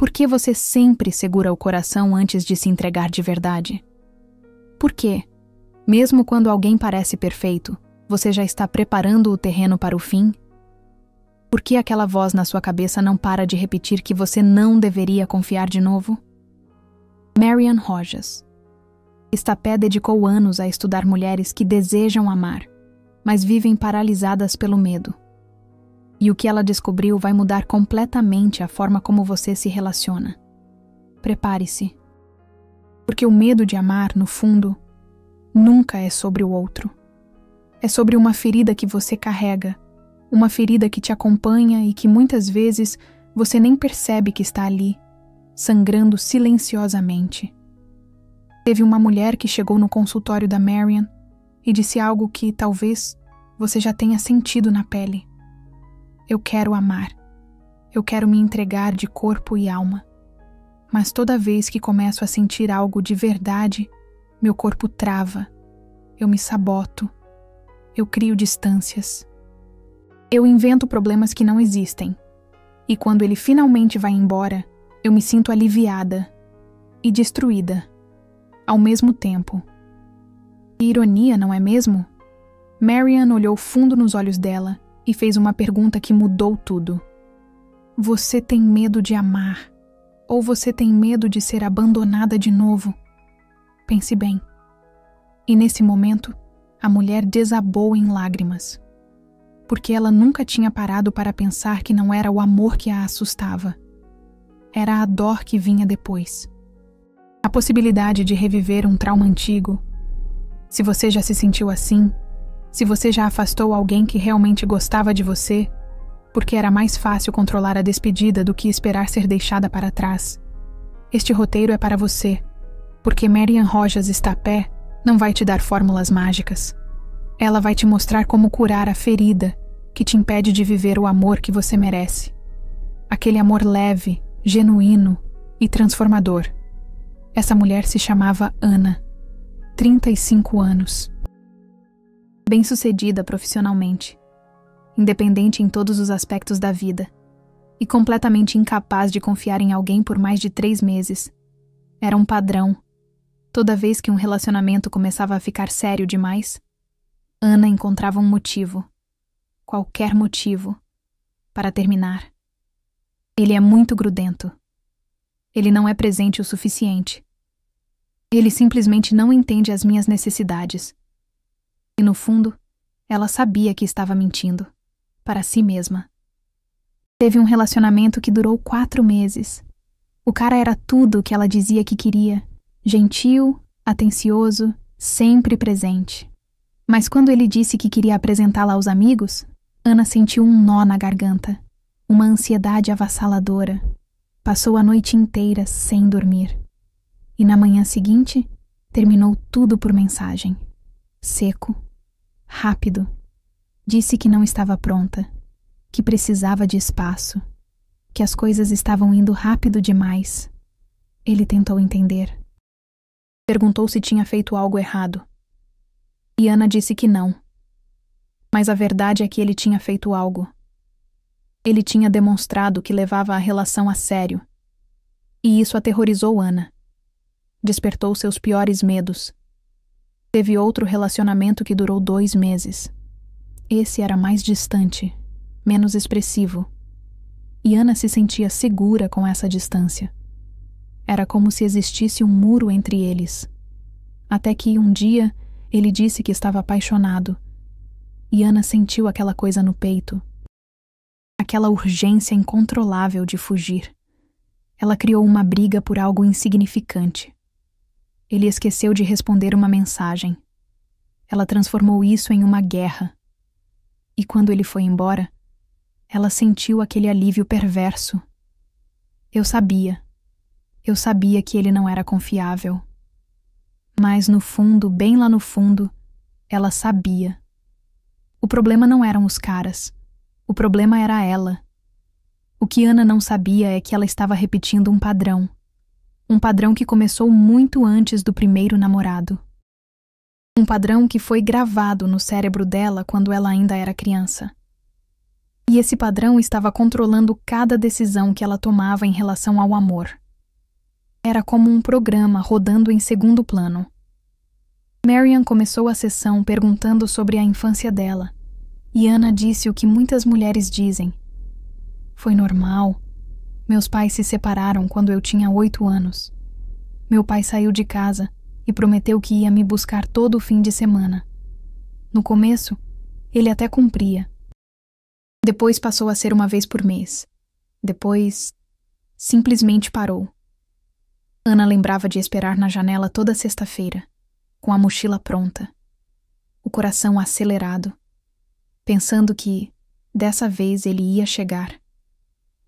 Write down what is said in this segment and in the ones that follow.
Por que você sempre segura o coração antes de se entregar de verdade? Por que, mesmo quando alguém parece perfeito, você já está preparando o terreno para o fim? Por que aquela voz na sua cabeça não para de repetir que você não deveria confiar de novo? Marian Rojas. Estapé dedicou anos a estudar mulheres que desejam amar, mas vivem paralisadas pelo medo. E o que ela descobriu vai mudar completamente a forma como você se relaciona. Prepare-se. Porque o medo de amar, no fundo, nunca é sobre o outro. É sobre uma ferida que você carrega, uma ferida que te acompanha e que muitas vezes você nem percebe que está ali, sangrando silenciosamente. Teve uma mulher que chegou no consultório da Marian e disse algo que talvez você já tenha sentido na pele. Eu quero amar. Eu quero me entregar de corpo e alma. Mas toda vez que começo a sentir algo de verdade, meu corpo trava. Eu me saboto. Eu crio distâncias. Eu invento problemas que não existem. E quando ele finalmente vai embora, eu me sinto aliviada e destruída, ao mesmo tempo. Que ironia, não é mesmo? Marian olhou fundo nos olhos dela e fez uma pergunta que mudou tudo. Você tem medo de amar? Ou você tem medo de ser abandonada de novo? Pense bem. E nesse momento, a mulher desabou em lágrimas. Porque ela nunca tinha parado para pensar que não era o amor que a assustava. Era a dor que vinha depois. A possibilidade de reviver um trauma antigo. Se você já se sentiu assim, se você já afastou alguém que realmente gostava de você, porque era mais fácil controlar a despedida do que esperar ser deixada para trás. Este roteiro é para você, porque Marian Rojas Estapé não vai te dar fórmulas mágicas. Ela vai te mostrar como curar a ferida que te impede de viver o amor que você merece. Aquele amor leve, genuíno e transformador. Essa mulher se chamava Ana, 35 anos. Bem-sucedida profissionalmente, independente em todos os aspectos da vida e completamente incapaz de confiar em alguém por mais de 3 meses. Era um padrão. Toda vez que um relacionamento começava a ficar sério demais, Ana encontrava um motivo, qualquer motivo, para terminar. Ele é muito grudento. Ele não é presente o suficiente. Ele simplesmente não entende as minhas necessidades. E no fundo, ela sabia que estava mentindo, para si mesma. Teve um relacionamento que durou 4 meses. O cara era tudo o que ela dizia que queria. Gentil, atencioso, sempre presente. Mas quando ele disse que queria apresentá-la aos amigos, Ana sentiu um nó na garganta, uma ansiedade avassaladora. Passou a noite inteira sem dormir. E na manhã seguinte, terminou tudo por mensagem. Seco, rápido. Disse que não estava pronta, que precisava de espaço, que as coisas estavam indo rápido demais. Ele tentou entender. Perguntou se tinha feito algo errado. E Ana disse que não. Mas a verdade é que ele tinha feito algo. Ele tinha demonstrado que levava a relação a sério. E isso aterrorizou Ana. Despertou seus piores medos. Teve outro relacionamento que durou 2 meses. Esse era mais distante, menos expressivo. E Ana se sentia segura com essa distância. Era como se existisse um muro entre eles. Até que um dia ele disse que estava apaixonado. E Ana sentiu aquela coisa no peito. Aquela urgência incontrolável de fugir. Ela criou uma briga por algo insignificante. Ele esqueceu de responder uma mensagem. Ela transformou isso em uma guerra. E quando ele foi embora, ela sentiu aquele alívio perverso. Eu sabia que ele não era confiável. Mas no fundo, bem lá no fundo, ela sabia. O problema não eram os caras. O problema era ela. O que Ana não sabia é que ela estava repetindo um padrão. Um padrão que começou muito antes do primeiro namorado. Um padrão que foi gravado no cérebro dela quando ela ainda era criança. E esse padrão estava controlando cada decisão que ela tomava em relação ao amor. Era como um programa rodando em segundo plano. Marian começou a sessão perguntando sobre a infância dela, e Ana disse o que muitas mulheres dizem. Foi normal. Meus pais se separaram quando eu tinha 8 anos. Meu pai saiu de casa e prometeu que ia me buscar todo o fim de semana. No começo, ele até cumpria. Depois passou a ser uma vez por mês. Depois, simplesmente parou. Ana lembrava de esperar na janela toda sexta-feira, com a mochila pronta, o coração acelerado, pensando que, dessa vez, ele ia chegar.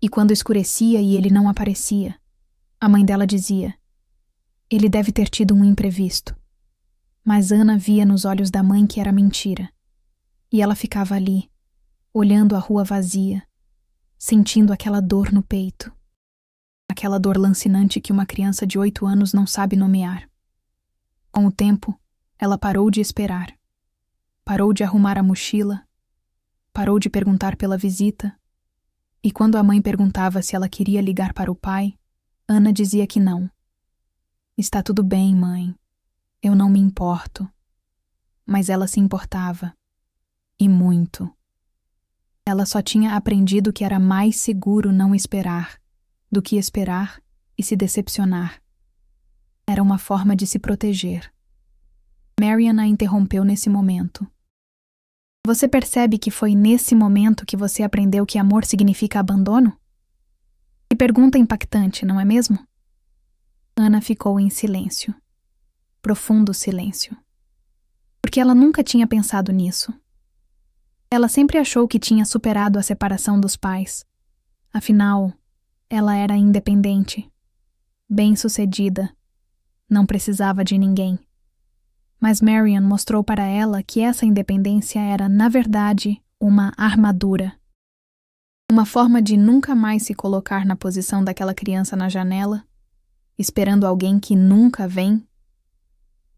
E quando escurecia e ele não aparecia, a mãe dela dizia: ele deve ter tido um imprevisto. Mas Ana via nos olhos da mãe que era mentira. E ela ficava ali, olhando a rua vazia, sentindo aquela dor no peito. Aquela dor lancinante que uma criança de 8 anos não sabe nomear. Com o tempo, ela parou de esperar. Parou de arrumar a mochila. Parou de perguntar pela visita. E quando a mãe perguntava se ela queria ligar para o pai, Ana dizia que não. Está tudo bem, mãe. Eu não me importo. Mas ela se importava. E muito. Ela só tinha aprendido que era mais seguro não esperar do que esperar e se decepcionar. Era uma forma de se proteger. Marian a interrompeu nesse momento. Você percebe que foi nesse momento que você aprendeu que amor significa abandono? Que pergunta impactante, não é mesmo? Ana ficou em silêncio. Profundo silêncio. Porque ela nunca tinha pensado nisso. Ela sempre achou que tinha superado a separação dos pais. Afinal, ela era independente, bem-sucedida, não precisava de ninguém. Mas Marian mostrou para ela que essa independência era, na verdade, uma armadura. Uma forma de nunca mais se colocar na posição daquela criança na janela, esperando alguém que nunca vem.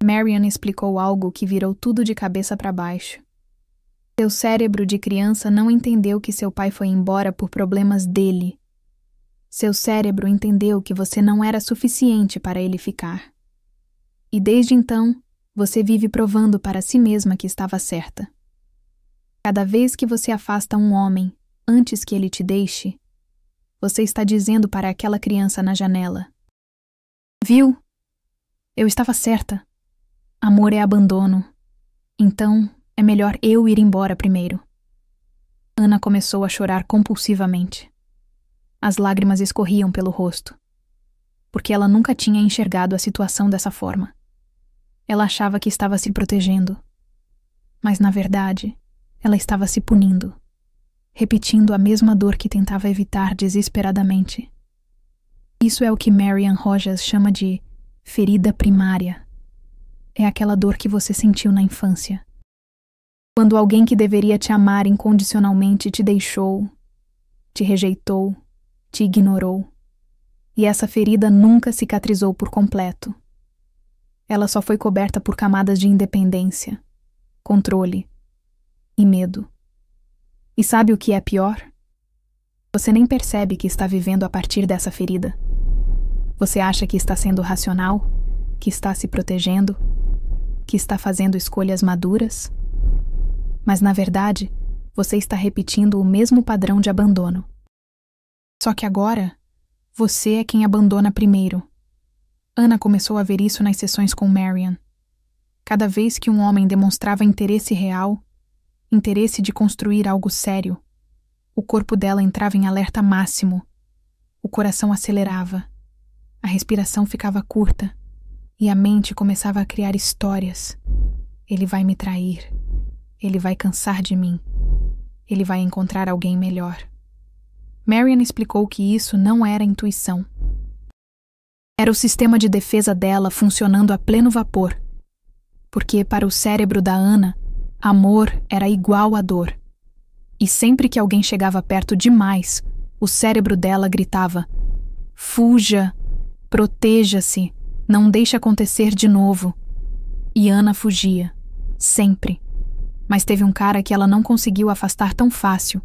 Marian explicou algo que virou tudo de cabeça para baixo. Seu cérebro de criança não entendeu que seu pai foi embora por problemas dele. Seu cérebro entendeu que você não era suficiente para ele ficar. E desde então, você vive provando para si mesma que estava certa. Cada vez que você afasta um homem antes que ele te deixe, você está dizendo para aquela criança na janela: viu? Eu estava certa. Amor é abandono. Então, é melhor eu ir embora primeiro. Ana começou a chorar compulsivamente. As lágrimas escorriam pelo rosto, porque ela nunca tinha enxergado a situação dessa forma. Ela achava que estava se protegendo, mas na verdade, ela estava se punindo, repetindo a mesma dor que tentava evitar desesperadamente. Isso é o que Marian Rojas chama de ferida primária. É aquela dor que você sentiu na infância. Quando alguém que deveria te amar incondicionalmente te deixou, te rejeitou, te ignorou, e essa ferida nunca cicatrizou por completo. Ela só foi coberta por camadas de independência, controle e medo. E sabe o que é pior? Você nem percebe que está vivendo a partir dessa ferida. Você acha que está sendo racional, que está se protegendo, que está fazendo escolhas maduras, mas na verdade, você está repetindo o mesmo padrão de abandono. Só que agora, você é quem abandona primeiro. Ana começou a ver isso nas sessões com Marian. Cada vez que um homem demonstrava interesse real, interesse de construir algo sério, o corpo dela entrava em alerta máximo. O coração acelerava, a respiração ficava curta e a mente começava a criar histórias. Ele vai me trair. Ele vai cansar de mim. Ele vai encontrar alguém melhor. Marian explicou que isso não era intuição. Era o sistema de defesa dela funcionando a pleno vapor. Porque para o cérebro da Ana, amor era igual a dor. E sempre que alguém chegava perto demais, o cérebro dela gritava: fuja, proteja-se, não deixe acontecer de novo. E Ana fugia, sempre. Mas teve um cara que ela não conseguiu afastar tão fácil.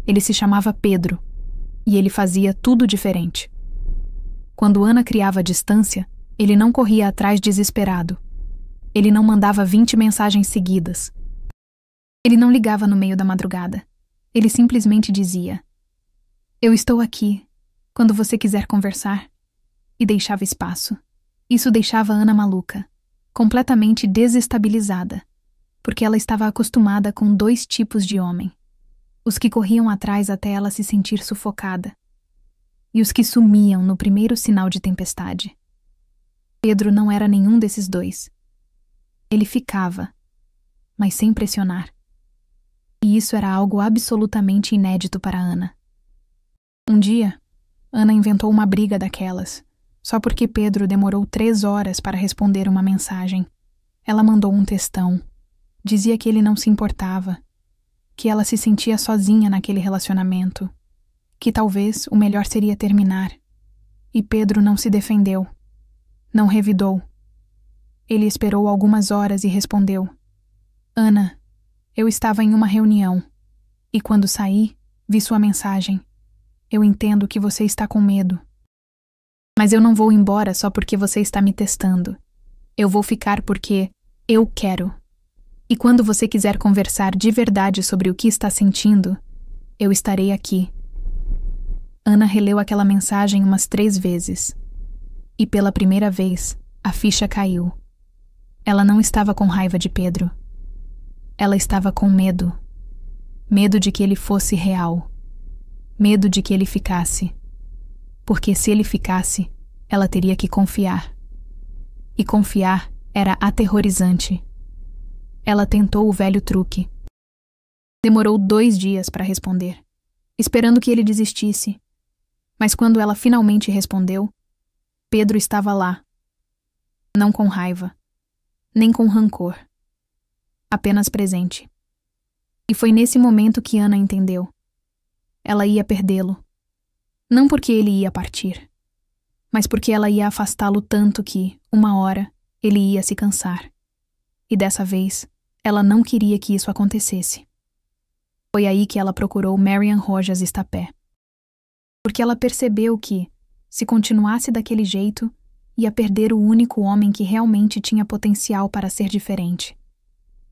Ele se chamava Pedro, e ele fazia tudo diferente. Quando Ana criava distância, ele não corria atrás desesperado. Ele não mandava 20 mensagens seguidas. Ele não ligava no meio da madrugada. Ele simplesmente dizia: "Eu estou aqui, quando você quiser conversar", e deixava espaço. Isso deixava Ana maluca, completamente desestabilizada, porque ela estava acostumada com 2 tipos de homem: os que corriam atrás até ela se sentir sufocada, e os que sumiam no primeiro sinal de tempestade. Pedro não era nenhum desses 2. Ele ficava, mas sem pressionar. E isso era algo absolutamente inédito para Ana. Um dia, Ana inventou uma briga daquelas, só porque Pedro demorou 3 horas para responder uma mensagem. Ela mandou um textão. Dizia que ele não se importava, que ela se sentia sozinha naquele relacionamento, que talvez o melhor seria terminar. E Pedro não se defendeu, não revidou. Ele esperou algumas horas e respondeu: "Ana, eu estava em uma reunião, e quando saí, vi sua mensagem. Eu entendo que você está com medo. Mas eu não vou embora só porque você está me testando. Eu vou ficar porque eu quero. E quando você quiser conversar de verdade sobre o que está sentindo, eu estarei aqui." Ana releu aquela mensagem umas 3 vezes. E pela primeira vez, a ficha caiu. Ela não estava com raiva de Pedro. Ela estava com medo. Medo de que ele fosse real. Medo de que ele ficasse. Porque se ele ficasse, ela teria que confiar. E confiar era aterrorizante. Ela tentou o velho truque. Demorou 2 dias para responder, esperando que ele desistisse. Mas quando ela finalmente respondeu, Pedro estava lá. Não com raiva, nem com rancor. Apenas presente. E foi nesse momento que Ana entendeu. Ela ia perdê-lo. Não porque ele ia partir, mas porque ela ia afastá-lo tanto que, uma hora, ele ia se cansar. E dessa vez, ela não queria que isso acontecesse. Foi aí que ela procurou Marian Rojas Estapé. Porque ela percebeu que, se continuasse daquele jeito, ia perder o único homem que realmente tinha potencial para ser diferente.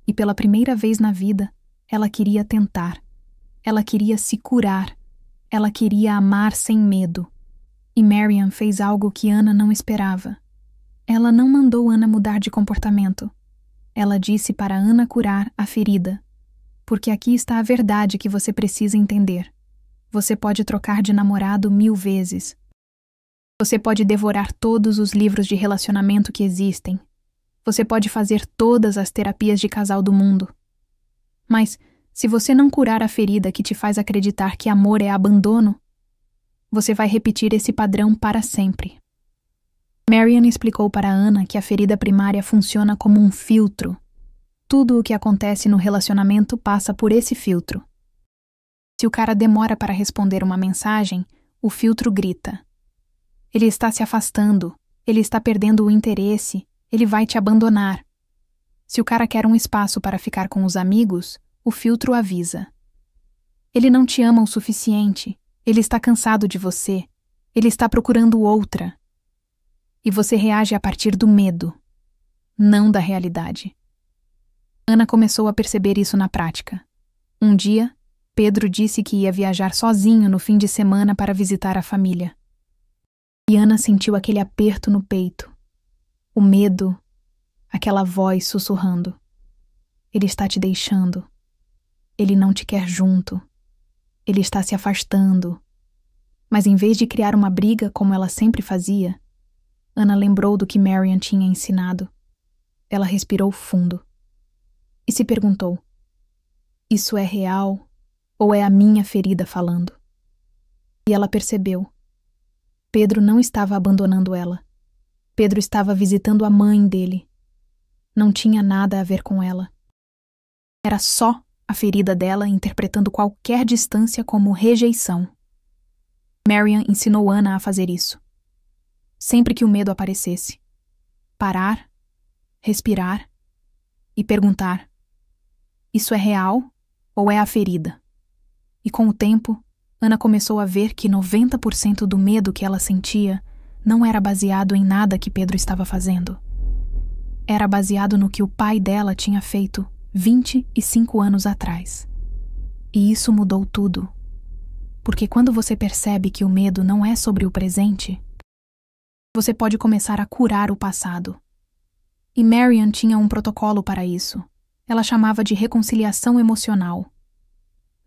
E pela primeira vez na vida, ela queria tentar. Ela queria se curar. Ela queria amar sem medo. E Marian fez algo que Ana não esperava. Ela não mandou Ana mudar de comportamento. Ela disse para Ana curar a ferida. Porque aqui está a verdade que você precisa entender. Você pode trocar de namorado 1000 vezes. Você pode devorar todos os livros de relacionamento que existem. Você pode fazer todas as terapias de casal do mundo. Mas, se você não curar a ferida que te faz acreditar que amor é abandono, você vai repetir esse padrão para sempre. Marian explicou para Ana que a ferida primária funciona como um filtro. Tudo o que acontece no relacionamento passa por esse filtro. Se o cara demora para responder uma mensagem, o filtro grita: ele está se afastando, ele está perdendo o interesse, ele vai te abandonar. Se o cara quer um espaço para ficar com os amigos, o filtro avisa: ele não te ama o suficiente, ele está cansado de você, ele está procurando outra. E você reage a partir do medo, não da realidade. Ana começou a perceber isso na prática. Um dia, Pedro disse que ia viajar sozinho no fim de semana para visitar a família. E Ana sentiu aquele aperto no peito, o medo, aquela voz sussurrando: ele está te deixando, ele não te quer junto, ele está se afastando. Mas em vez de criar uma briga como ela sempre fazia, Ana lembrou do que Marian tinha ensinado. Ela respirou fundo e se perguntou: isso é real ou é a minha ferida falando? E ela percebeu. Pedro não estava abandonando ela. Pedro estava visitando a mãe dele. Não tinha nada a ver com ela. Era só a ferida dela interpretando qualquer distância como rejeição. Marian ensinou Ana a fazer isso. Sempre que o medo aparecesse, parar, respirar e perguntar: isso é real ou é a ferida? E com o tempo, Ana começou a ver que 90% do medo que ela sentia não era baseado em nada que Pedro estava fazendo. Era baseado no que o pai dela tinha feito 25 anos atrás. E isso mudou tudo. Porque quando você percebe que o medo não é sobre o presente, você pode começar a curar o passado. E Marian tinha um protocolo para isso. Ela chamava de reconciliação emocional.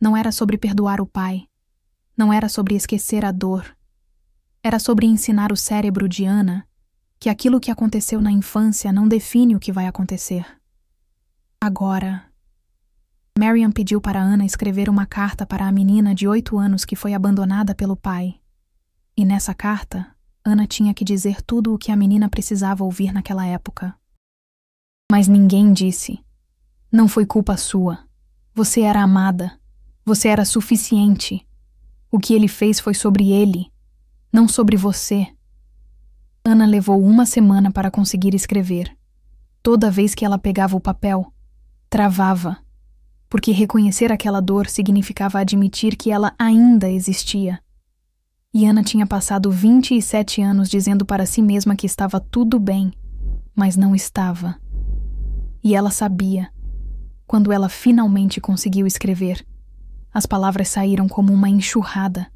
Não era sobre perdoar o pai. Não era sobre esquecer a dor. Era sobre ensinar o cérebro de Ana que aquilo que aconteceu na infância não define o que vai acontecer. Agora, Marian pediu para Ana escrever uma carta para a menina de 8 anos que foi abandonada pelo pai. E nessa carta, Ana tinha que dizer tudo o que a menina precisava ouvir naquela época. Mas ninguém disse: "Não foi culpa sua. Você era amada. Você era suficiente. O que ele fez foi sobre ele, não sobre você." Ana levou 1 semana para conseguir escrever. Toda vez que ela pegava o papel, travava, porque reconhecer aquela dor significava admitir que ela ainda existia. E Ana tinha passado 27 anos dizendo para si mesma que estava tudo bem, mas não estava. E ela sabia. Quando ela finalmente conseguiu escrever, as palavras saíram como uma enxurrada.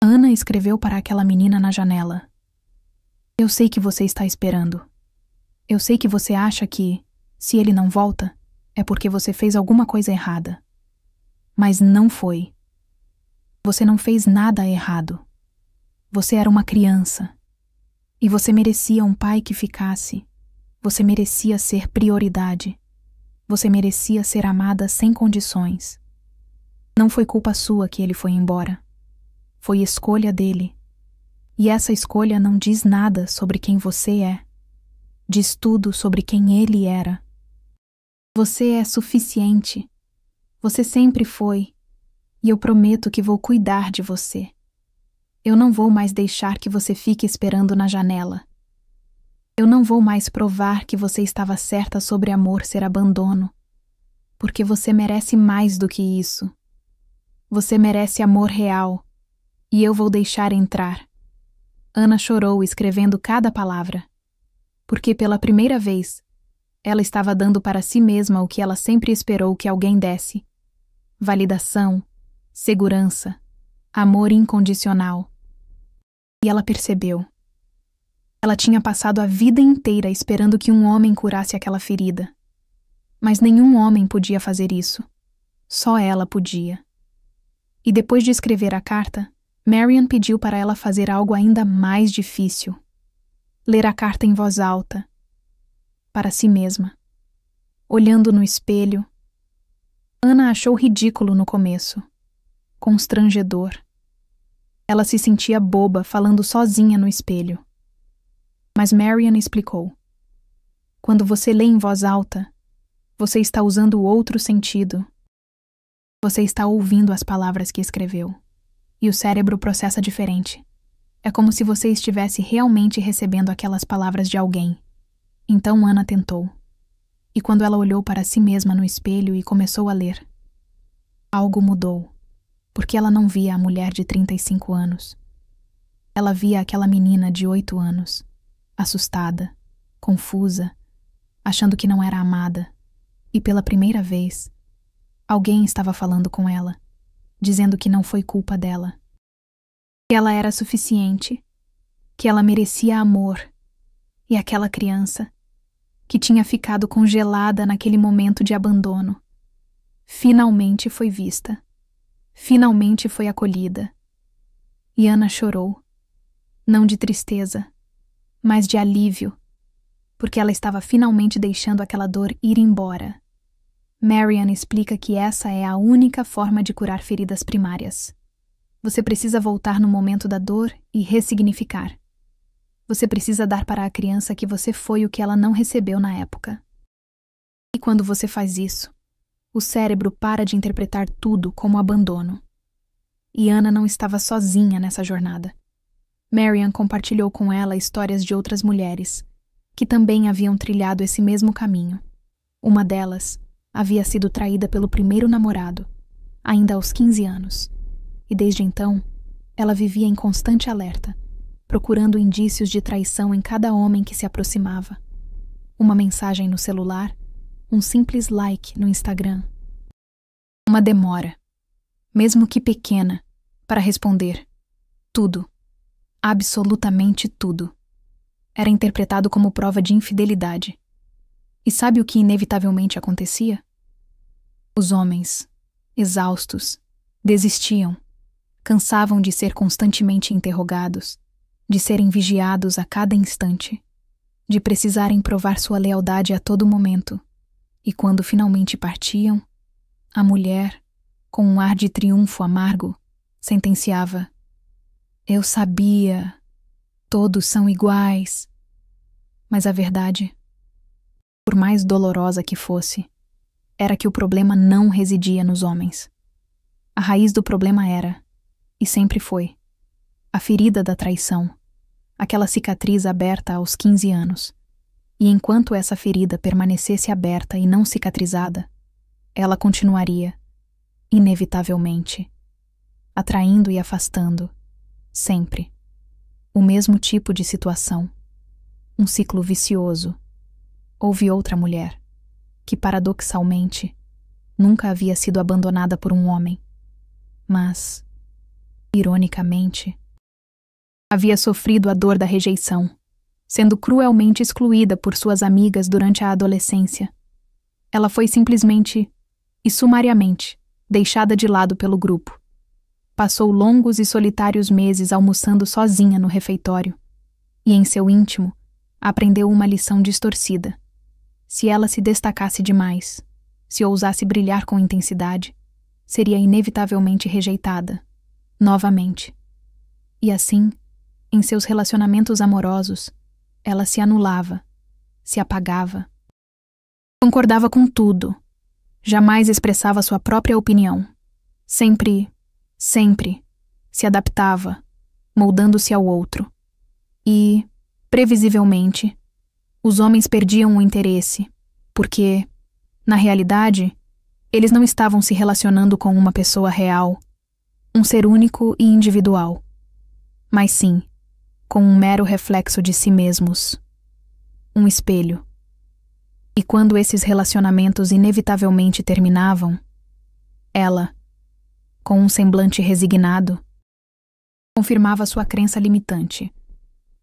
Ana escreveu para aquela menina na janela: "Eu sei que você está esperando. Eu sei que você acha que, se ele não volta, é porque você fez alguma coisa errada. Mas não foi. Você não fez nada errado. Você era uma criança. E você merecia um pai que ficasse. Você merecia ser prioridade. Você merecia ser amada sem condições. Não foi culpa sua que ele foi embora. Foi escolha dele. E essa escolha não diz nada sobre quem você é. Diz tudo sobre quem ele era. Você é suficiente. Você sempre foi. E eu prometo que vou cuidar de você. Eu não vou mais deixar que você fique esperando na janela. Eu não vou mais provar que você estava certa sobre amor ser abandono. Porque você merece mais do que isso. Você merece amor real. E eu vou deixar entrar." Ana chorou escrevendo cada palavra. Porque pela primeira vez, ela estava dando para si mesma o que ela sempre esperou que alguém desse: validação, segurança, amor incondicional. E ela percebeu. Ela tinha passado a vida inteira esperando que um homem curasse aquela ferida. Mas nenhum homem podia fazer isso. Só ela podia. E depois de escrever a carta, Marian pediu para ela fazer algo ainda mais difícil: ler a carta em voz alta, para si mesma, olhando no espelho. Ana achou ridículo no começo, constrangedor. Ela se sentia boba falando sozinha no espelho. Mas Marian explicou: quando você lê em voz alta, você está usando outro sentido. Você está ouvindo as palavras que escreveu. E o cérebro processa diferente. É como se você estivesse realmente recebendo aquelas palavras de alguém. Então Ana tentou. E quando ela olhou para si mesma no espelho e começou a ler, algo mudou, porque ela não via a mulher de 35 anos. Ela via aquela menina de 8 anos, assustada, confusa, achando que não era amada. E pela primeira vez, alguém estava falando com ela, dizendo que não foi culpa dela. Que ela era suficiente, que ela merecia amor. E aquela criança, que tinha ficado congelada naquele momento de abandono, finalmente foi vista. Finalmente foi acolhida. E Ana chorou, não de tristeza, mas de alívio, porque ela estava finalmente deixando aquela dor ir embora. Marian explica que essa é a única forma de curar feridas primárias. Você precisa voltar no momento da dor e ressignificar. Você precisa dar para a criança que você foi o que ela não recebeu na época. E quando você faz isso, o cérebro para de interpretar tudo como abandono. E Ana não estava sozinha nessa jornada. Marian compartilhou com ela histórias de outras mulheres, que também haviam trilhado esse mesmo caminho. Uma delas havia sido traída pelo primeiro namorado. ainda aos 15 anos, e desde então ela vivia em constante alerta, procurando indícios de traição em cada homem que se aproximava. Uma mensagem no celular, um simples like no Instagram. Uma demora, mesmo que pequena, para responder. Tudo, absolutamente tudo, era interpretado como prova de infidelidade. E sabe o que inevitavelmente acontecia? Os homens, exaustos, desistiam, cansavam de ser constantemente interrogados, de serem vigiados a cada instante, de precisarem provar sua lealdade a todo momento. E quando finalmente partiam, a mulher, com um ar de triunfo amargo, sentenciava: "Eu sabia, todos são iguais." Mas a verdade, por mais dolorosa que fosse, era que o problema não residia nos homens. A raiz do problema era, e sempre foi, a ferida da traição, aquela cicatriz aberta aos 15 anos. E enquanto essa ferida permanecesse aberta e não cicatrizada, ela continuaria, inevitavelmente, atraindo e afastando, sempre, o mesmo tipo de situação, um ciclo vicioso. Houve outra mulher, que paradoxalmente, nunca havia sido abandonada por um homem, mas, ironicamente, havia sofrido a dor da rejeição, sendo cruelmente excluída por suas amigas durante a adolescência. Ela foi simplesmente e sumariamente deixada de lado pelo grupo. Passou longos e solitários meses almoçando sozinha no refeitório, e em seu íntimo aprendeu uma lição distorcida. Se ela se destacasse demais, se ousasse brilhar com intensidade, seria inevitavelmente rejeitada, novamente. E assim, em seus relacionamentos amorosos, ela se anulava, se apagava. Concordava com tudo, jamais expressava sua própria opinião. Sempre se adaptava, moldando-se ao outro. E, previsivelmente, os homens perdiam o interesse, porque, na realidade, eles não estavam se relacionando com uma pessoa real, um ser único e individual, mas sim, com um mero reflexo de si mesmos, um espelho. E quando esses relacionamentos inevitavelmente terminavam, ela, com um semblante resignado, confirmava sua crença limitante.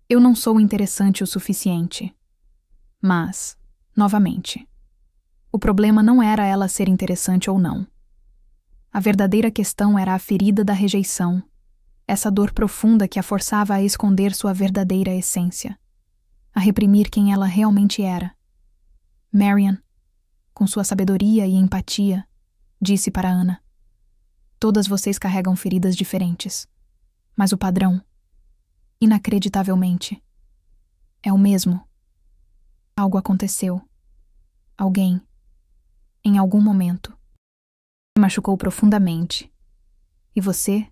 Eu não sou interessante o suficiente. Mas, novamente, o problema não era ela ser interessante ou não. A verdadeira questão era a ferida da rejeição, essa dor profunda que a forçava a esconder sua verdadeira essência, a reprimir quem ela realmente era. Marian, com sua sabedoria e empatia, disse para Ana: "Todas vocês carregam feridas diferentes, mas o padrão, inacreditavelmente, é o mesmo. Algo aconteceu. Alguém, em algum momento, me machucou profundamente. E você,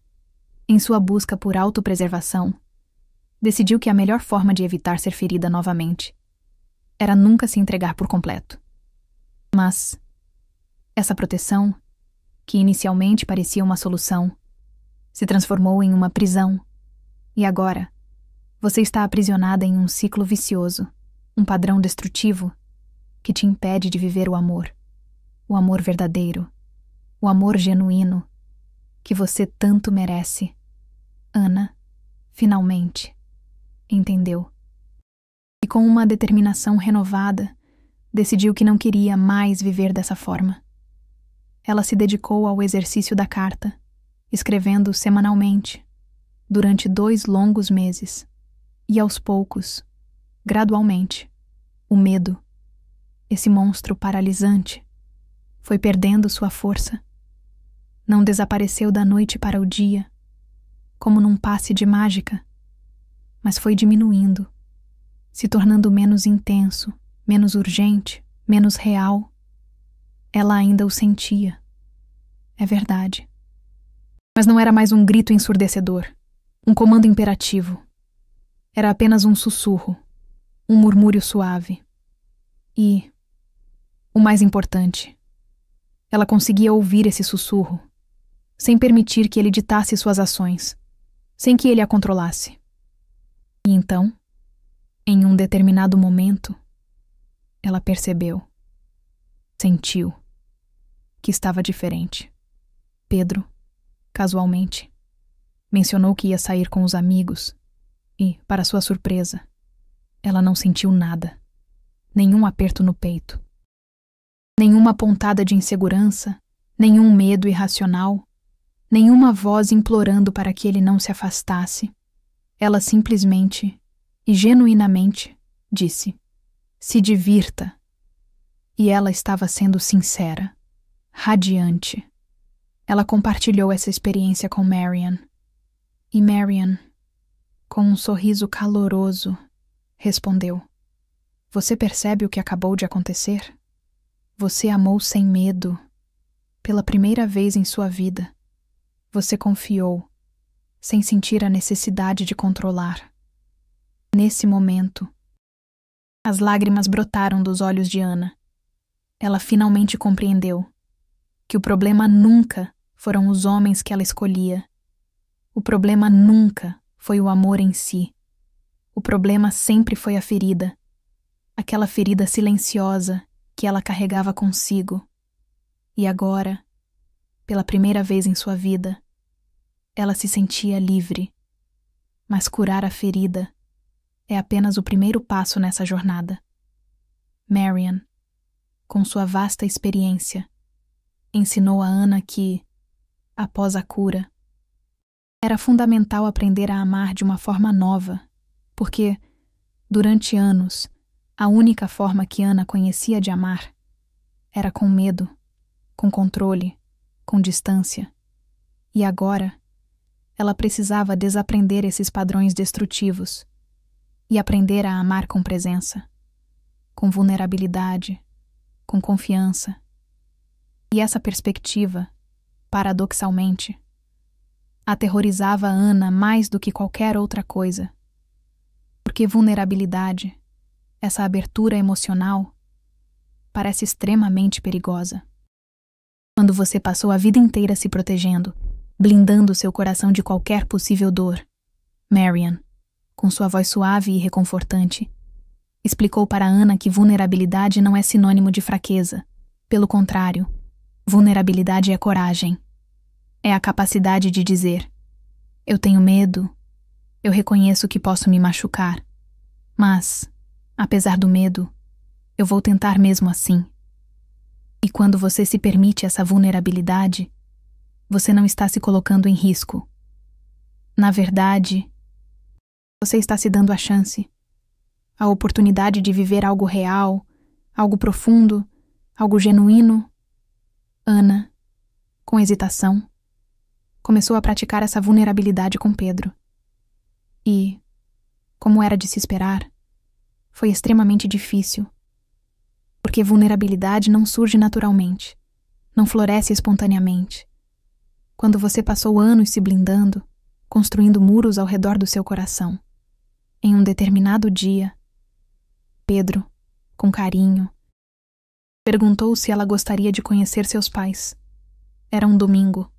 em sua busca por autopreservação, decidiu que a melhor forma de evitar ser ferida novamente era nunca se entregar por completo. Mas essa proteção, que inicialmente parecia uma solução, se transformou em uma prisão. E agora, você está aprisionada em um ciclo vicioso, um padrão destrutivo que te impede de viver o amor verdadeiro, o amor genuíno que você tanto merece." Ana, finalmente, entendeu. E com uma determinação renovada, decidiu que não queria mais viver dessa forma. Ela se dedicou ao exercício da carta, escrevendo semanalmente, durante 2 longos meses. E aos poucos, gradualmente, o medo, esse monstro paralisante, foi perdendo sua força. Não desapareceu da noite para o dia, como num passe de mágica, mas foi diminuindo, se tornando menos intenso, menos urgente, menos real. Ela ainda o sentia. É verdade. Mas não era mais um grito ensurdecedor, um comando imperativo. Era apenas um sussurro, um murmúrio suave. E, o mais importante, ela conseguia ouvir esse sussurro, sem permitir que ele ditasse suas ações, sem que ele a controlasse. E então, em um determinado momento, ela percebeu, sentiu, que estava diferente. Pedro, casualmente, mencionou que ia sair com os amigos e, para sua surpresa, ela não sentiu nada, nenhum aperto no peito, nenhuma pontada de insegurança, nenhum medo irracional, nenhuma voz implorando para que ele não se afastasse. Ela simplesmente e genuinamente disse: "Se divirta." E ela estava sendo sincera, radiante. Ela compartilhou essa experiência com Marian. E Marian, com um sorriso caloroso, respondeu: "Você percebe o que acabou de acontecer? Você amou sem medo. Pela primeira vez em sua vida, você confiou, sem sentir a necessidade de controlar." Nesse momento, as lágrimas brotaram dos olhos de Ana. Ela finalmente compreendeu que o problema nunca foram os homens que ela escolhia. O problema nunca foi o amor em si. O problema sempre foi a ferida, aquela ferida silenciosa que ela carregava consigo. E agora, pela primeira vez em sua vida, ela se sentia livre. Mas curar a ferida é apenas o primeiro passo nessa jornada. Marian, com sua vasta experiência, ensinou a Ana que, após a cura, era fundamental aprender a amar de uma forma nova, porque, durante anos, a única forma que Ana conhecia de amar era com medo, com controle, com distância. E agora, ela precisava desaprender esses padrões destrutivos e aprender a amar com presença, com vulnerabilidade, com confiança. E essa perspectiva, paradoxalmente, aterrorizava a Ana mais do que qualquer outra coisa. Porque vulnerabilidade, essa abertura emocional, parece extremamente perigosa. Quando você passou a vida inteira se protegendo, blindando seu coração de qualquer possível dor, Marian, com sua voz suave e reconfortante, explicou para Ana que vulnerabilidade não é sinônimo de fraqueza. Pelo contrário, vulnerabilidade é coragem. É a capacidade de dizer: "Eu tenho medo, eu reconheço que posso me machucar, mas, apesar do medo, eu vou tentar mesmo assim." E quando você se permite essa vulnerabilidade, você não está se colocando em risco. Na verdade, você está se dando a chance, a oportunidade de viver algo real, algo profundo, algo genuíno. Ana, com hesitação, começou a praticar essa vulnerabilidade com Pedro. E, como era de se esperar, foi extremamente difícil, porque vulnerabilidade não surge naturalmente, não floresce espontaneamente. Quando você passou anos se blindando, construindo muros ao redor do seu coração, em um determinado dia, Pedro, com carinho, perguntou se ela gostaria de conhecer seus pais. Era um domingo.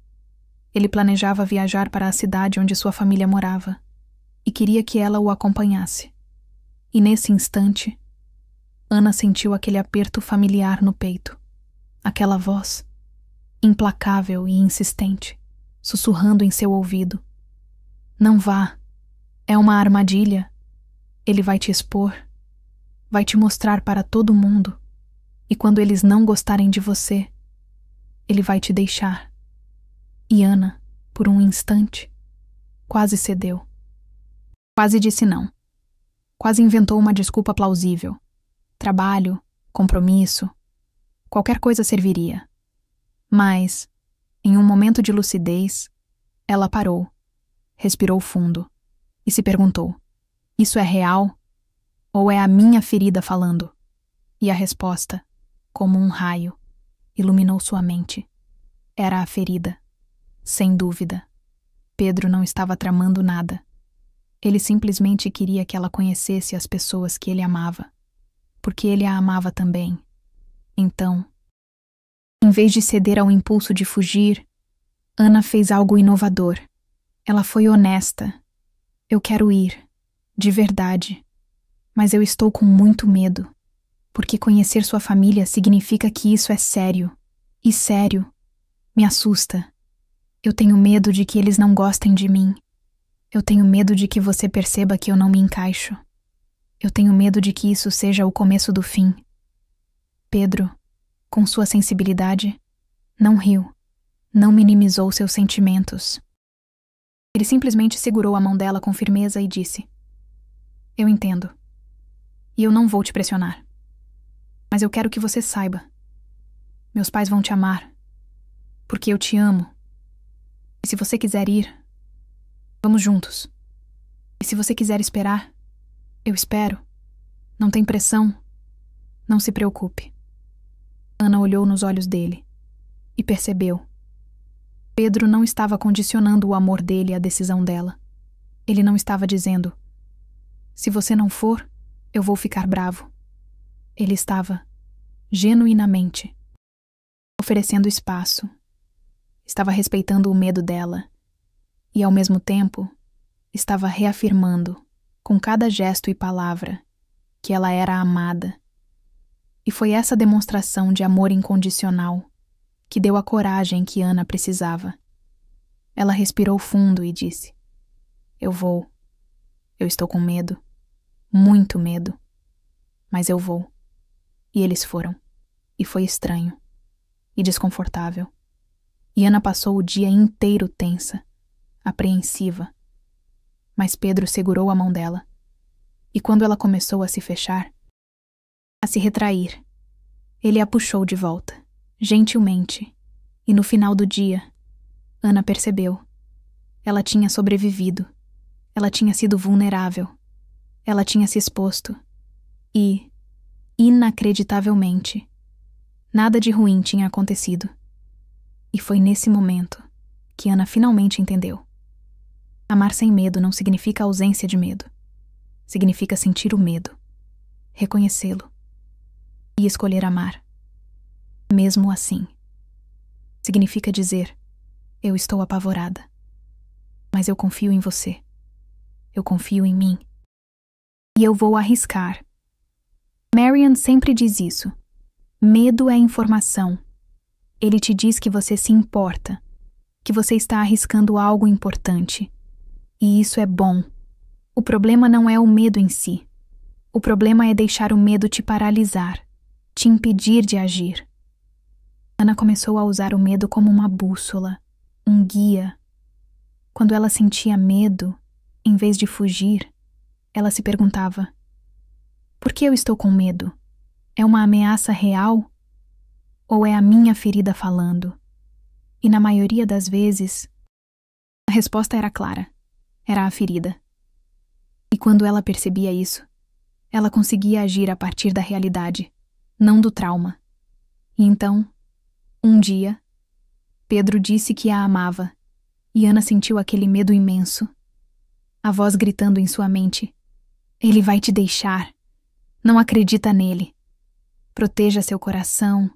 Ele planejava viajar para a cidade onde sua família morava e queria que ela o acompanhasse. E nesse instante, Ana sentiu aquele aperto familiar no peito, aquela voz, implacável e insistente, sussurrando em seu ouvido: "Não vá, é uma armadilha. Ele vai te expor, vai te mostrar para todo mundo, e quando eles não gostarem de você, ele vai te deixar." E Ana, por um instante, quase cedeu. Quase disse não. Quase inventou uma desculpa plausível. Trabalho, compromisso, qualquer coisa serviria. Mas, em um momento de lucidez, ela parou, respirou fundo e se perguntou: "Isso é real? Ou é a minha ferida falando?" E a resposta, como um raio, iluminou sua mente. Era a ferida. Sem dúvida. Pedro não estava tramando nada. Ele simplesmente queria que ela conhecesse as pessoas que ele amava, porque ele a amava também. Então, em vez de ceder ao impulso de fugir, Ana fez algo inovador. Ela foi honesta. Eu quero ir, de verdade. Mas eu estou com muito medo, porque conhecer sua família significa que isso é sério. E sério, me assusta. Eu tenho medo de que eles não gostem de mim. Eu tenho medo de que você perceba que eu não me encaixo. Eu tenho medo de que isso seja o começo do fim. Pedro, com sua sensibilidade, não riu, não minimizou seus sentimentos. Ele simplesmente segurou a mão dela com firmeza e disse: Eu entendo. E eu não vou te pressionar. Mas eu quero que você saiba. Meus pais vão te amar. Porque eu te amo. E se você quiser ir, vamos juntos. E se você quiser esperar, eu espero. Não tem pressão. Não se preocupe. Ana olhou nos olhos dele e percebeu. Pedro não estava condicionando o amor dele à decisão dela. Ele não estava dizendo: se você não for, eu vou ficar bravo. Ele estava, genuinamente, oferecendo espaço. Estava respeitando o medo dela e, ao mesmo tempo, estava reafirmando, com cada gesto e palavra, que ela era amada. E foi essa demonstração de amor incondicional que deu a coragem que Ana precisava. Ela respirou fundo e disse: Eu vou. Eu estou com medo. Muito medo. Mas eu vou. E eles foram. E foi estranho. E desconfortável. E Ana passou o dia inteiro tensa, apreensiva. Mas Pedro segurou a mão dela. E quando ela começou a se fechar, a se retrair, ele a puxou de volta, gentilmente. E no final do dia, Ana percebeu. Ela tinha sobrevivido. Ela tinha sido vulnerável. Ela tinha se exposto. E, inacreditavelmente, nada de ruim tinha acontecido. E foi nesse momento que Ana finalmente entendeu. Amar sem medo não significa ausência de medo. Significa sentir o medo, reconhecê-lo e escolher amar. Mesmo assim. Significa dizer: eu estou apavorada, mas eu confio em você. Eu confio em mim. E eu vou arriscar. Marian sempre diz isso. Medo é informação. Ele te diz que você se importa, que você está arriscando algo importante. E isso é bom. O problema não é o medo em si. O problema é deixar o medo te paralisar, te impedir de agir. Ana começou a usar o medo como uma bússola, um guia. Quando ela sentia medo, em vez de fugir, ela se perguntava: por que eu estou com medo? É uma ameaça real? Ou é a minha ferida falando? E na maioria das vezes, a resposta era clara. Era a ferida. E quando ela percebia isso, ela conseguia agir a partir da realidade, não do trauma. E então, um dia, Pedro disse que a amava, e Ana sentiu aquele medo imenso. A voz gritando em sua mente: ele vai te deixar. Não acredita nele. Proteja seu coração.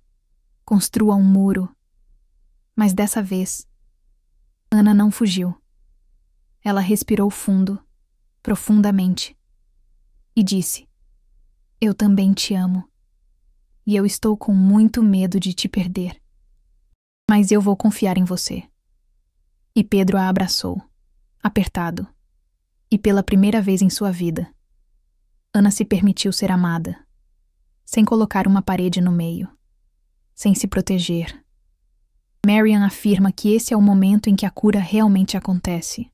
Construa um muro. Mas dessa vez, Ana não fugiu. Ela respirou fundo, profundamente, e disse: eu também te amo. E eu estou com muito medo de te perder. Mas eu vou confiar em você. E Pedro a abraçou, apertado. E pela primeira vez em sua vida, Ana se permitiu ser amada, sem colocar uma parede no meio, sem se proteger. Marian afirma que esse é o momento em que a cura realmente acontece.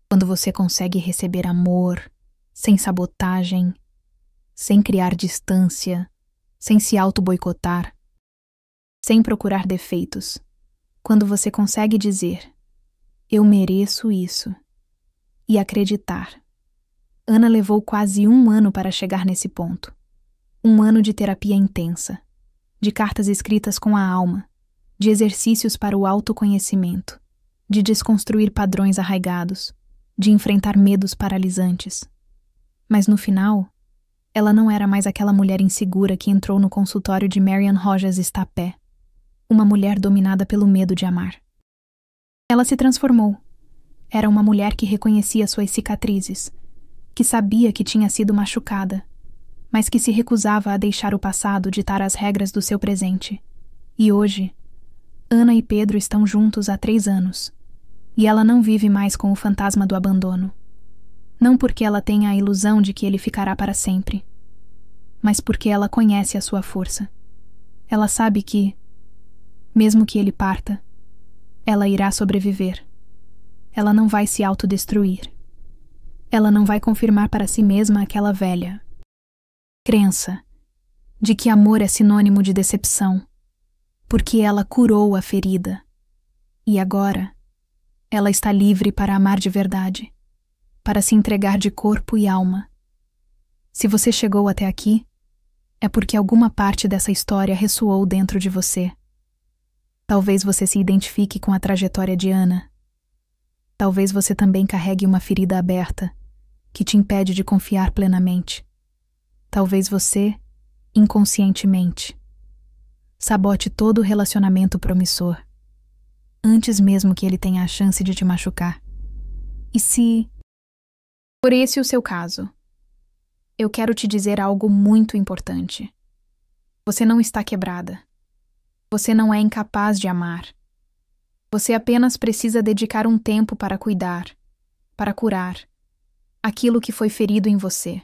Quando você consegue receber amor, sem sabotagem, sem criar distância, sem se auto-boicotar, sem procurar defeitos. Quando você consegue dizer: eu mereço isso, e acreditar. Ana levou quase 1 ano para chegar nesse ponto. 1 ano de terapia intensa, de cartas escritas com a alma, de exercícios para o autoconhecimento, de desconstruir padrões arraigados, de enfrentar medos paralisantes. Mas no final, ela não era mais aquela mulher insegura que entrou no consultório de Marian Rojas Estapé, uma mulher dominada pelo medo de amar. Ela se transformou. Era uma mulher que reconhecia suas cicatrizes, que sabia que tinha sido machucada, mas que se recusava a deixar o passado ditar as regras do seu presente. E hoje, Ana e Pedro estão juntos há 3 anos, e ela não vive mais com o fantasma do abandono. Não porque ela tenha a ilusão de que ele ficará para sempre, mas porque ela conhece a sua força. Ela sabe que, mesmo que ele parta, ela irá sobreviver. Ela não vai se autodestruir. Ela não vai confirmar para si mesma aquela velha crença de que amor é sinônimo de decepção, porque ela curou a ferida. E agora, ela está livre para amar de verdade, para se entregar de corpo e alma. Se você chegou até aqui, é porque alguma parte dessa história ressoou dentro de você. Talvez você se identifique com a trajetória de Ana. Talvez você também carregue uma ferida aberta, que te impede de confiar plenamente. Talvez você, inconscientemente, sabote todo o relacionamento promissor, antes mesmo que ele tenha a chance de te machucar. E se for esse o seu caso, eu quero te dizer algo muito importante. Você não está quebrada. Você não é incapaz de amar. Você apenas precisa dedicar um tempo para cuidar, para curar aquilo que foi ferido em você.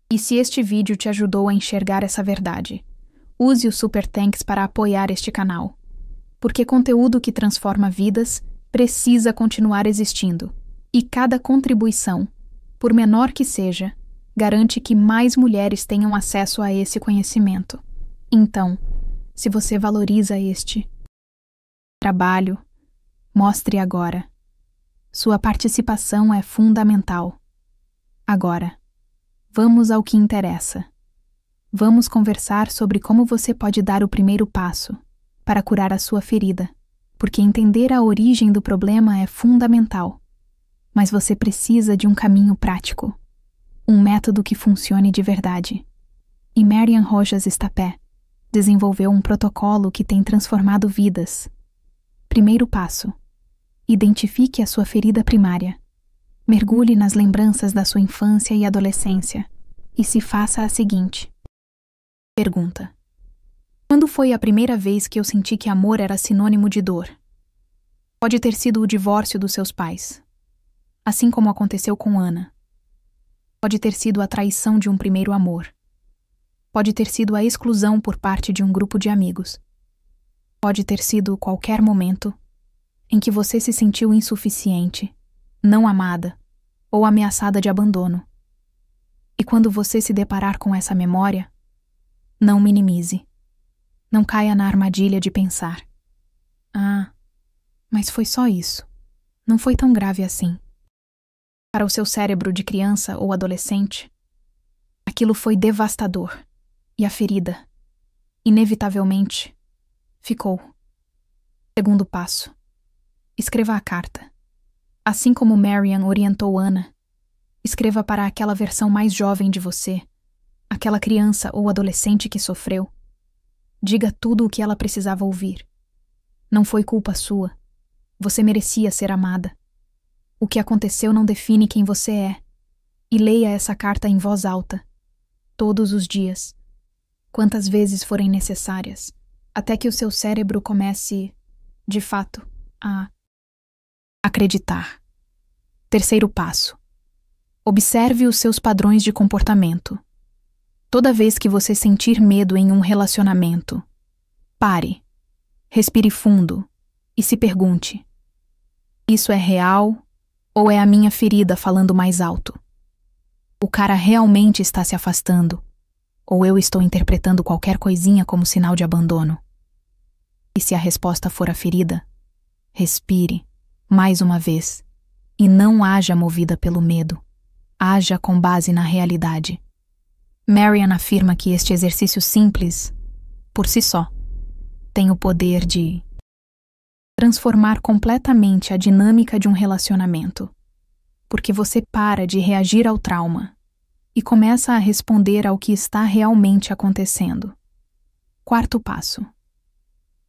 E se este vídeo te ajudou a enxergar essa verdade, use o Super Thanks para apoiar este canal, porque conteúdo que transforma vidas precisa continuar existindo, e cada contribuição, por menor que seja, garante que mais mulheres tenham acesso a esse conhecimento. Então, se você valoriza este trabalho, mostre agora. Sua participação é fundamental. Agora, vamos ao que interessa. Vamos conversar sobre como você pode dar o primeiro passo para curar a sua ferida, porque entender a origem do problema é fundamental. Mas você precisa de um caminho prático, um método que funcione de verdade. E Marian Rojas Estapé desenvolveu um protocolo que tem transformado vidas. Primeiro passo: identifique a sua ferida primária. Mergulhe nas lembranças da sua infância e adolescência e se faça a seguinte pergunta: quando foi a primeira vez que eu senti que amor era sinônimo de dor? Pode ter sido o divórcio dos seus pais, assim como aconteceu com Ana. Pode ter sido a traição de um primeiro amor. Pode ter sido a exclusão por parte de um grupo de amigos. Pode ter sido qualquer momento em que você se sentiu insuficiente, não amada ou ameaçada de abandono. E quando você se deparar com essa memória, não minimize. Não caia na armadilha de pensar: ah, mas foi só isso. Não foi tão grave assim. Para o seu cérebro de criança ou adolescente, aquilo foi devastador. E a ferida, inevitavelmente, ficou. Segundo passo: escreva a carta. Assim como Marian orientou Ana, escreva para aquela versão mais jovem de você, aquela criança ou adolescente que sofreu. Diga tudo o que ela precisava ouvir. Não foi culpa sua. Você merecia ser amada. O que aconteceu não define quem você é. E leia essa carta em voz alta, todos os dias, quantas vezes forem necessárias, até que o seu cérebro comece, de fato, a acreditar. Terceiro passo: observe os seus padrões de comportamento. Toda vez que você sentir medo em um relacionamento, pare, respire fundo e se pergunte: isso é real ou é a minha ferida falando mais alto? O cara realmente está se afastando? Ou eu estou interpretando qualquer coisinha como sinal de abandono? E se a resposta for a ferida, respire, mais uma vez, e não haja movida pelo medo. Haja com base na realidade. Marian afirma que este exercício simples, por si só, tem o poder de transformar completamente a dinâmica de um relacionamento, porque você para de reagir ao trauma e começa a responder ao que está realmente acontecendo. Quarto passo: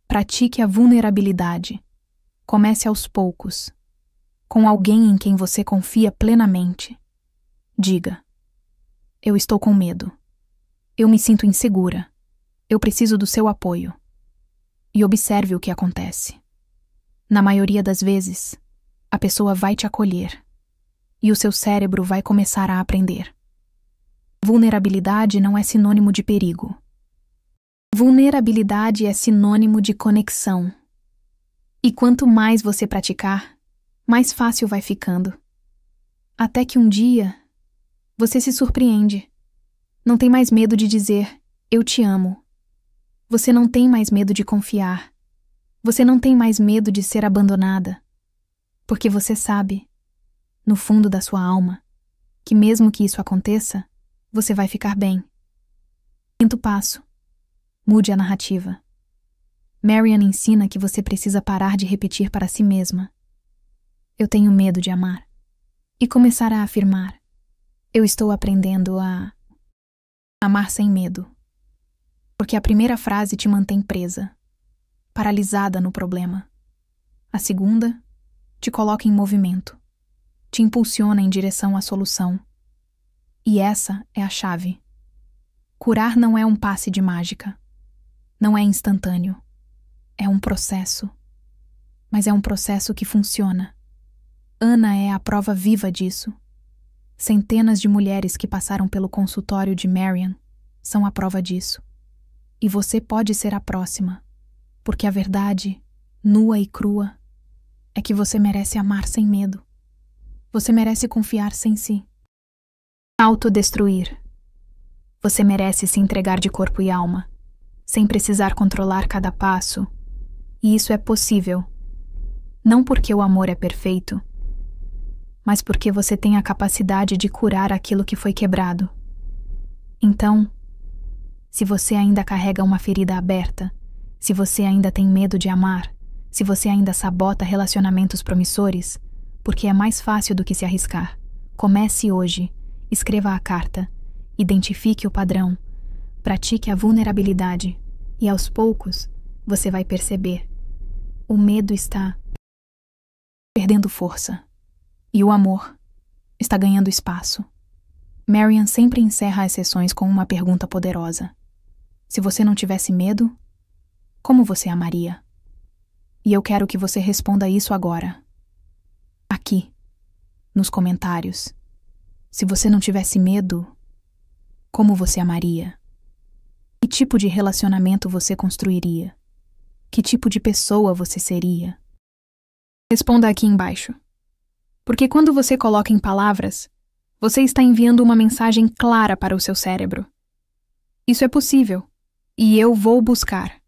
pratique a vulnerabilidade. Comece aos poucos, com alguém em quem você confia plenamente. Diga: eu estou com medo. Eu me sinto insegura. Eu preciso do seu apoio. E observe o que acontece. Na maioria das vezes, a pessoa vai te acolher e o seu cérebro vai começar a aprender. Vulnerabilidade não é sinônimo de perigo. Vulnerabilidade é sinônimo de conexão. E quanto mais você praticar, mais fácil vai ficando. Até que um dia, você se surpreende. Não tem mais medo de dizer, eu te amo. Você não tem mais medo de confiar. Você não tem mais medo de ser abandonada. Porque você sabe, no fundo da sua alma, que mesmo que isso aconteça, você vai ficar bem. Quinto passo: mude a narrativa. Marian ensina que você precisa parar de repetir para si mesma: eu tenho medo de amar. E começar a afirmar: eu estou aprendendo a amar sem medo. Porque a primeira frase te mantém presa, paralisada no problema. A segunda te coloca em movimento, te impulsiona em direção à solução. E essa é a chave. Curar não é um passe de mágica. Não é instantâneo. É um processo. Mas é um processo que funciona. Ana é a prova viva disso. Centenas de mulheres que passaram pelo consultório de Marian são a prova disso. E você pode ser a próxima, porque a verdade, nua e crua, é que você merece amar sem medo. Você merece confiar sem si. Autodestruir. Você merece se entregar de corpo e alma, sem precisar controlar cada passo. E isso é possível. Não porque o amor é perfeito, mas porque você tem a capacidade de curar aquilo que foi quebrado. Então, se você ainda carrega uma ferida aberta, se você ainda tem medo de amar, se você ainda sabota relacionamentos promissores, porque é mais fácil do que se arriscar, comece hoje, escreva a carta, identifique o padrão, pratique a vulnerabilidade e aos poucos você vai perceber: o medo está perdendo força e o amor está ganhando espaço. Marian sempre encerra as sessões com uma pergunta poderosa: se você não tivesse medo, como você amaria? E eu quero que você responda isso agora. Aqui, nos comentários. Se você não tivesse medo, como você amaria? Que tipo de relacionamento você construiria? Que tipo de pessoa você seria? Responda aqui embaixo. Porque quando você coloca em palavras, você está enviando uma mensagem clara para o seu cérebro. Isso é possível, e eu vou buscar.